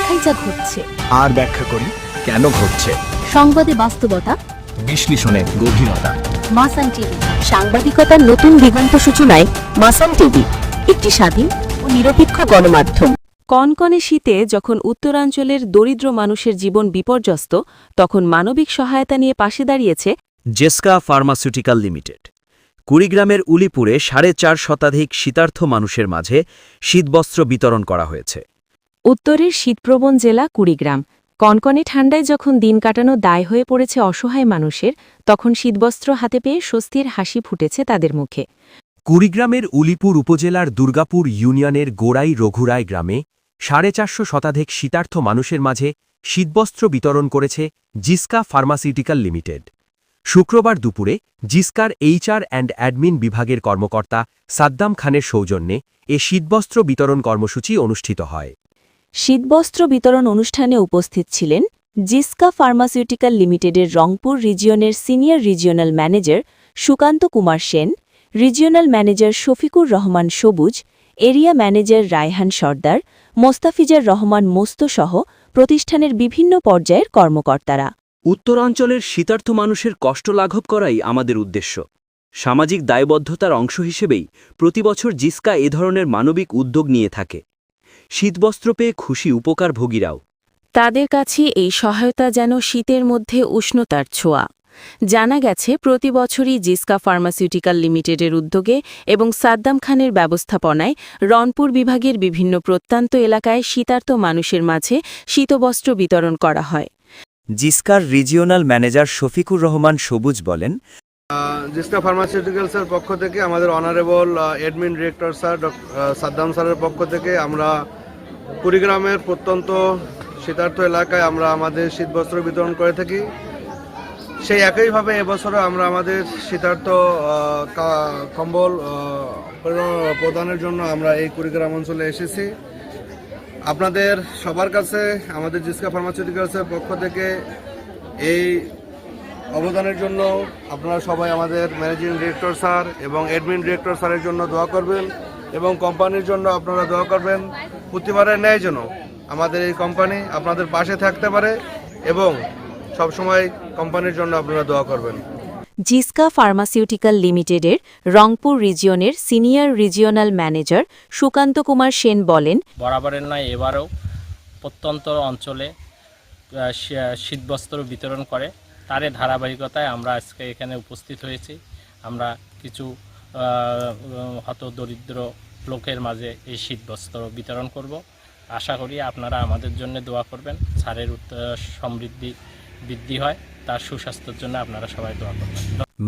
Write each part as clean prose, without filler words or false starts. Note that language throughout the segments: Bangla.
দেখাই যা ঘটছে, আর ব্যাখ্যা করি কেন ঘটছে। সংবাদে বাস্তবতা, বিশ্লেষণে গভীরতা। মাসান টিভি, সাংবাদিকতার নতুন দিগন্ত সূচনায় মাসান টিভি, একটি স্বাধীন ও নিরপেক্ষ গণমাধ্যম। কনকনে শীতে যখন উত্তরাঞ্চলের দরিদ্র মানুষের জীবন বিপর্যস্ত, তখন মানবিক সহায়তা নিয়ে পাশে দাঁড়িয়েছে জেসকা ফার্মাসিউটিক্যাল লিমিটেড। কুড়িগ্রামের উলিপুরে ৪.৫ শতাধিক শীতার্থ মানুষের মাঝে শীতবস্ত্র বিতরণ করা হয়েছে। উত্তরের শীতপ্রবণ জেলা কুড়িগ্রাম। কনকনে ঠান্ডায় যখন দিন কাটানো দায় হয়ে পড়েছে অসহায় মানুষের, তখন শীতবস্ত্র হাতে পেয়ে স্বস্তির হাসি ফুটেছে তাদের মুখে। কুড়িগ্রামের উলিপুর উপজেলার দুর্গাপুর ইউনিয়নের গোড়াই রঘুরায় গ্রামে ৪৫০ শতাধিক শীতার্থ মানুষের মাঝে শীতবস্ত্র বিতরণ করেছে জিসকা ফার্মাসিউটিক্যাল লিমিটেড। শুক্রবার দুপুরে জিসকার এইচআর অ্যান্ড অ্যাডমিন বিভাগের কর্মকর্তা সাদ্দাম খানের সৌজন্যে এ শীতবস্ত্র বিতরণ কর্মসূচি অনুষ্ঠিত হয়। শীতবস্ত্র বিতরণ অনুষ্ঠানে উপস্থিত ছিলেন জিসকা ফার্মাসিউটিক্যাল লিমিটেডের রংপুর রিজিয়নের senior regional manager Sukanta Kumar Sen, regional manager Shafiqur Rahman Sabuj, area manager Raihan Sardar, Mostafizar Rahman মোস্তসহ প্রতিষ্ঠানের বিভিন্ন পর্যায়ের কর্মকর্তারা। উত্তরাঞ্চলের শীতার্থ মানুষের কষ্ট লাঘব করাই আমাদের উদ্দেশ্য। সামাজিক দায়বদ্ধতার অংশ হিসেবেই প্রতিবছর জিসকা এ ধরনের মানবিক উদ্যোগ নিয়ে থাকে। শীতবস্ত্র পেয়ে খুশি উপকারভোগীরাও। তাদের কাছে এই সহায়তা যেন শীতের মধ্যে উষ্ণতার ছোঁয়া। জানা গেছে, প্রতি বছরই জিসকা ফার্মাসিউটিক্যাল লিমিটেডের উদ্যোগে এবং সাদ্দাম খানের ব্যবস্থাপনায় রংপুর বিভাগের বিভিন্ন প্রত্যন্ত এলাকায় শীতার্থ মানুষের মাঝে শীতবস্ত্র বিতরণ করা হয়। জিসকার রিজিওনাল ম্যানেজার শফিকুর রহমান সবুজ বলেন, জিসকা ফার্মাসিউটিক্যালসের পক্ষ থেকে আমাদের honourable admin director sir Saddam স্যারের পক্ষ থেকে আমরা কুড়িগ্রামের প্রত্যন্ত শীতার্থ এলাকায় আমরা আমাদের শীতবস্ত্র বিতরণ করে থাকি। সেই একইভাবে এবছরও আমরা আমাদের শীতার্থ কম্বল প্রদানের জন্য আমরা এই কুড়িগ্রাম অঞ্চলে এসেছি। আপনাদের সবার কাছে আমাদের জিসকা ফার্মাসিউটিক্যালসের পক্ষ থেকে এই অবদানের জন্য আপনারা সবাই আমাদের ম্যানেজিং ডিরেক্টর স্যার এবং অ্যাডমিন ডিরেক্টর স্যারের জন্য দোয়া করবেন এবং কোম্পানির জন্য আপনারা দোয়া করবেন। প্রতিবারের ন্যায় যেন আমাদের এই কোম্পানি আপনাদের পাশে থাকতে পারে এবং সবসময় কোম্পানির জন্য আপনারা দোয়া করবেন। জিসকা ফার্মাসিউটিক্যাল লিমিটেডের রংপুর রিজিয়নের senior regional manager Sukanta Kumar Sen বলেন, বরাবরের নয় এবারও প্রত্যন্ত অঞ্চলে শীতবস্ত্র বিতরণ করে, তারই ধারাবাহিকতায় আমরা আজকে এখানে উপস্থিত হয়েছি। আমরা কিছু হতদরিদ্র লোকের মাঝে এই শীতবস্ত্র বিতরণ করব। আশা করি আপনারা আমাদের জন্য দোয়া করবেন, স্যারের সমৃদ্ধি বৃদ্ধি হয়, তার সুস্বাস্থ্যের জন্য আপনারা সবাই দোয়া করবেন।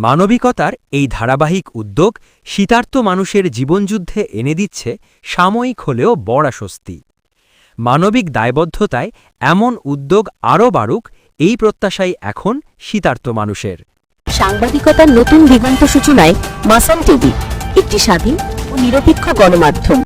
মানবিকতার এই ধারাবাহিক উদ্যোগ শীতার্থ মানুষের জীবনযুদ্ধে এনে দিচ্ছে সাময়িক হলেও বড় স্বস্তি। মানবিক দায়বদ্ধতায় এমন উদ্যোগ আরও বাড়ুক, এই প্রত্যাশাই এখন শীতার্থ মানুষের। সাংবাদিকতার নতুন দিগন্ত সূচনায় মাসান টিভি, একটি স্বাধীন ও নিরপেক্ষ গণমাধ্যম।